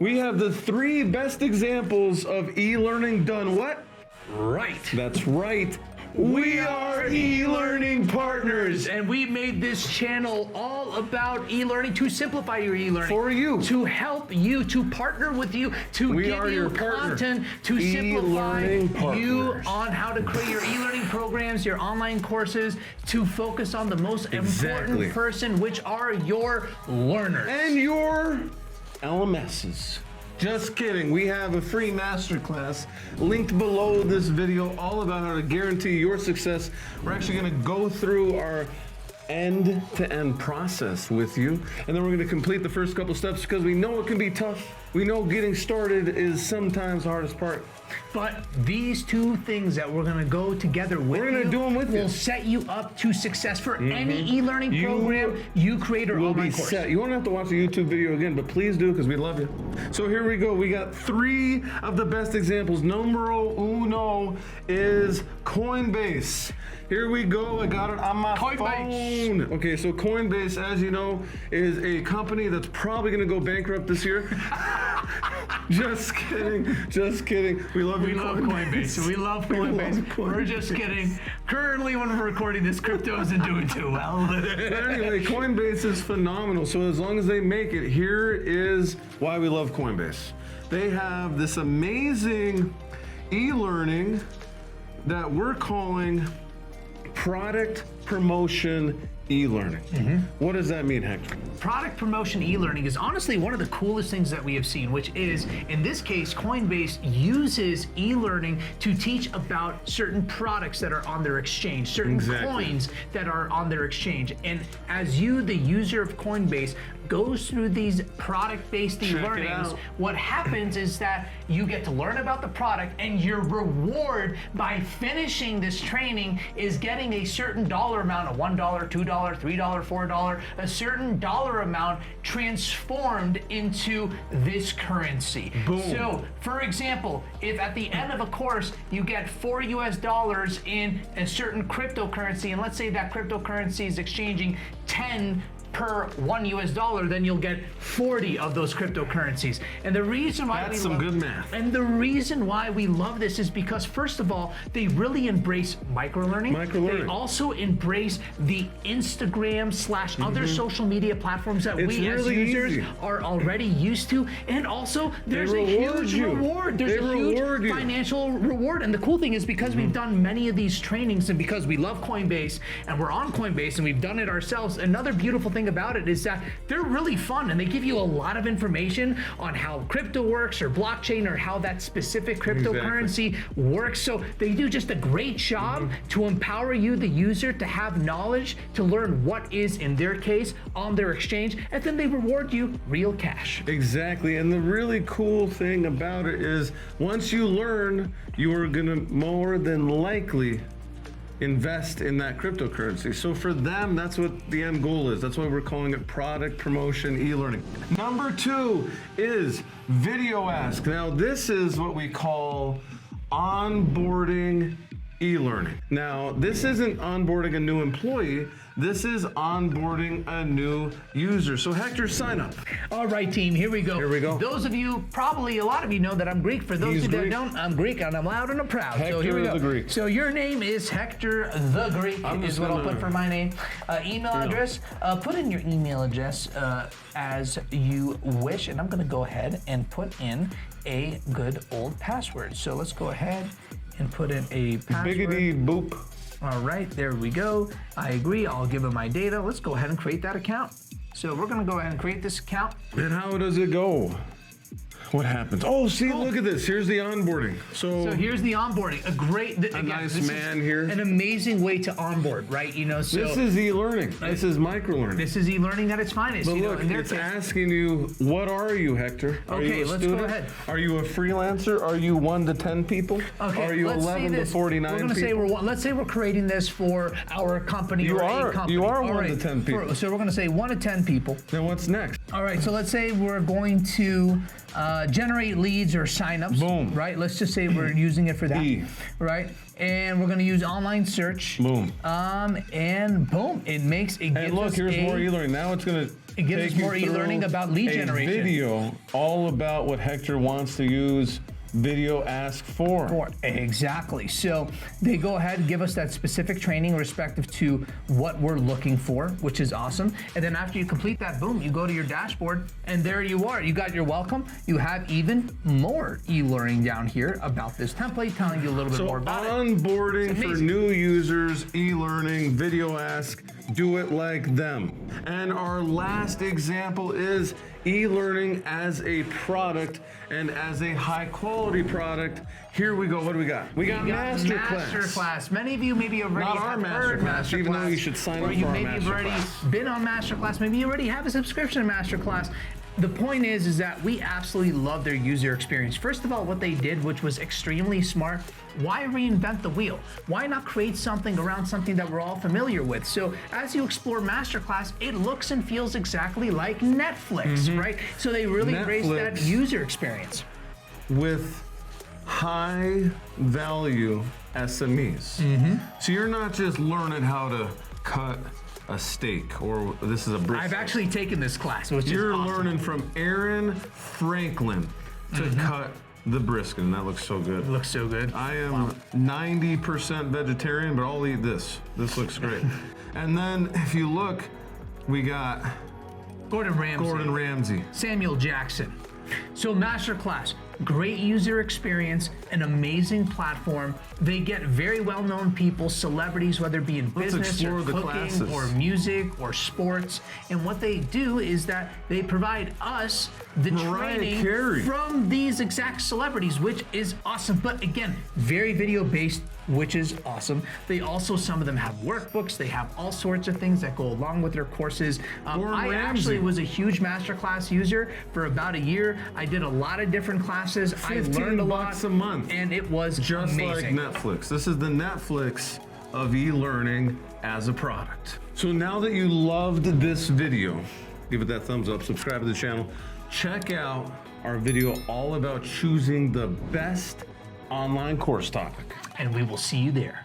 We have the 3 best examples of e-learning done what? Right. That's right. We are e-learning partners. And we made this channel all about e-learning to simplify your e-learning. For you. To help you, to partner with you, to give you content, to simplify you on how to create your e-learning programs, your online courses, to focus on the most important person, which are your learners. And your LMSs. Just kidding. We have a free masterclass linked below this video all about how to guarantee your success. We're actually going to go through our end-to-end process with you, and then we're going to complete the first couple steps because we know it can be tough. We know getting started is sometimes the hardest part. But these 2 things that we're going to go together with we're going to do them with you. Will set you up to success for any e-learning program you create or online course. You won't have to watch the YouTube video again, but please do because we love you. So here we go. We got 3 of the best examples. Numero uno is Coinbase. Here we go. I got it on my phone. Okay, so Coinbase, as you know, is a company that's probably going to go bankrupt this year. Just kidding. Just kidding. We love Coinbase. We love Coinbase. We're just kidding. Currently, when we're recording this, crypto isn't doing too well. But anyway, Coinbase is phenomenal. So as long as they make it, here is why we love Coinbase. They have this amazing e-learning that we're calling product promotion e-learning. What does that mean, Hector? Product promotion e-learning is honestly one of the coolest things that we have seen, which is, in this case, Coinbase uses e-learning to teach about certain products that are on their exchange, certain coins that are on their exchange. And as you, the user of Coinbase, goes through these product-based e-learnings, what happens is that you get to learn about the product, and your reward by finishing this training is getting a certain dollar amount of $1, $2, $3, $4, a certain dollar amount transformed into this currency. Boom. So, for example, if at the end of a course you get $4 US in a certain cryptocurrency, and let's say that cryptocurrency is exchanging 10 per $1 US, then you'll get 40 of those cryptocurrencies. And the reason why good math. And the reason why we love this is because, first of all, they really embrace microlearning. They also embrace the Instagram / other social media platforms that we as users are already used to. And also, there's a huge reward. There's a huge financial reward. And the cool thing is, because we've done many of these trainings, and because we love Coinbase and we're on Coinbase and we've done it ourselves, another beautiful thing about it is that they're really fun, and they give you a lot of information on how crypto works or blockchain or how that specific cryptocurrency works. So they do just a great job to empower you, the user, to have knowledge, to learn what is, in their case, on their exchange, and then they reward you real cash. Exactly. And the really cool thing about it is, once you learn, you are going to more than likely invest in that cryptocurrency. So for them, that's what the end goal is. That's why we're calling it product promotion e-learning. Number 2 is Videoask. Now, this is what we call onboarding e-learning. Now, this isn't onboarding a new employee. This is onboarding a new user. So Hector, sign up. All right, team, here we go. Here we go. Those of you, probably a lot of you know that I'm Greek. For those of you that don't, I'm Greek, and I'm loud and I'm proud. Hector so here we go. the Greek. So your name is Hector the Greek, is what I'll put for my name. Email address, put in your email address as you wish, and I'm gonna go ahead and put in a good old password. So let's go ahead and put in a password. Biggity boop. All right, there we go. I agree. I'll give him my data. Let's go ahead and create that account. So we're going to go ahead and create this account. And how does it go? What happens? Oh, see, look at this. Here's the onboarding. So here's the onboarding. A nice man here. An amazing way to onboard, right? You know, so this is e-learning. This is micro-learning. This is e-learning at its finest. But look, it's asking you, what are you, Hector? Are you a let's student? go ahead. Are you a freelancer? Are you 1 to 10 people? Okay, are you 11 to 49 we're gonna people? Let's say we're creating this for our company a company. You are All 1 to 10 people. So we're going to say 1 to 10 people. Then what's next? All right, so let's say we're going to generate leads or signups. Boom. Right? Let's just say we're using it for that. Right? And we're going to use online search. Boom. And boom, it makes it. And look, here's more e-learning. Now it's going to It gives us take you more e-learning through about lead a generation. video all about what Hector wants to use Videoask for. Exactly. So they go ahead and give us that specific training respective to what we're looking for, which is awesome. And then after you complete that, boom, you go to your dashboard and there you are. You got your welcome. You have even more e-learning down here about this template, telling you a little bit more about it. Onboarding for new users, e-learning, Videoask, do it like them. And our last example is e-learning as a product and as a high quality product. Here we go. What do we got? We got MasterClass. MasterClass. Many of you maybe already Not our have heard MasterClass, even though you should sign up for our maybe you've already MasterClass. been on MasterClass. Maybe you already have a subscription to MasterClass. The point is that we absolutely love their user experience. First of all, what they did, which was extremely smart, why reinvent the wheel? Why not create something around something that we're all familiar with? So as you explore MasterClass, it looks and feels exactly like Netflix, right? So they really embrace that user experience. With high value SMEs. So you're not just learning how to cut a steak, or this is a brisket. I've actually taken this class, which You're is awesome. learning from Aaron Franklin to cut the brisket, and that looks so good. It looks so good. I am 90% vegetarian, but I'll eat this. This looks great. And then if you look, we got Gordon Ramsay. Samuel Jackson. So MasterClass, great user experience, an amazing platform. They get very well-known people, celebrities, whether it be in business or cooking or music or sports. And what they do is that they provide us the training from these exact celebrities, which is awesome. But again, very video-based, which is awesome. They also, some of them have workbooks. They have all sorts of things that go along with their courses. I actually was a huge MasterClass user for about a year. I did a lot of different classes. I learned a lot. $15 a month. And it was just amazing. like Netflix. This is the Netflix of e-learning as a product. So now that you loved this video, give it that thumbs up, subscribe to the channel, check out our video all about choosing the best online course topic. And we will see you there.